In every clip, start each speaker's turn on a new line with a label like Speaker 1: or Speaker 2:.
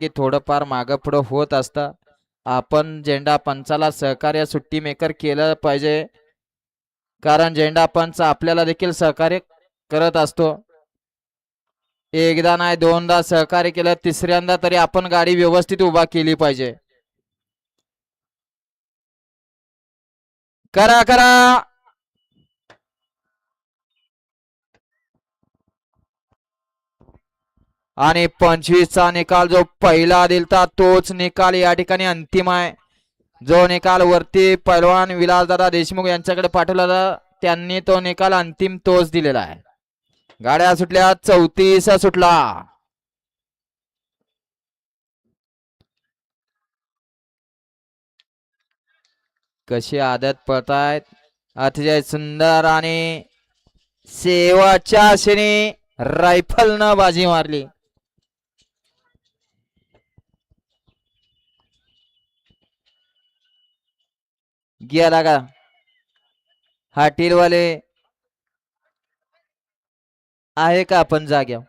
Speaker 1: की थोडंफार मागं पुढं होत असतं. आपण झेंडा पंचाला सहकार्य सुट्टी मेकर केलं पाहिजे, कारण झेंडा पंच आपल्याला देखील सहकार्य करत असतो. एकदा नाही दोनदा सहकार्य केलं, तिसऱ्यांदा तरी आपण गाडी व्यवस्थित उभा केली पाहिजे. करा करा. आणि 25चा निकाल जो पहिला दिलता तोच निकाल या ठिकाणी अंतिम आहे. जो निकाल वरती पैलवान विलासदादा देशमुख यांच्याकडे पाठवला त्यांनी तो निकाल अंतिम तोच दिलेला आहे. गाड्या सुटल्या 34 सुटला. कशी आदत पळतायत अतिशय सुंदर आणि शेवटच्या क्षणी रायफल न बाजी मारली. गेला का हाटीलवाले आहे का आपण जाग्यावर?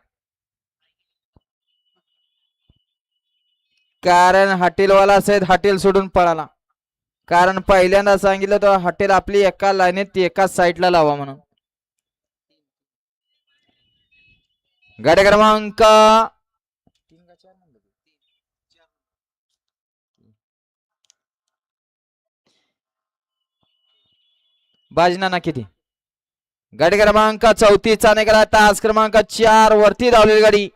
Speaker 1: कारण हॉटेलवाला सहित हॉटेल सोडून पळाला. कारण पहिल्यांदा सांगितलं तर हॉटेल आपली एका लाईनीत एकाच साईडला लावा म्हणून. गाडी क्रमांक बाजनाना किती? गाडी क्रमांक 34चा निघाला. तास क्रमांक 4 वरती धावलेली गाडी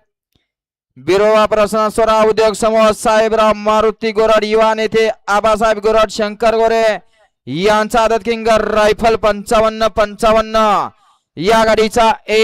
Speaker 1: बिरोबा प्रसन्न स्वरा उद्योग समूह साहेबराव मारुती गोराड युवा नेते आबासाहेब गोराड शंकर गोरे यांचा आदत किंग रायफल 55-55 या गाडीचा एक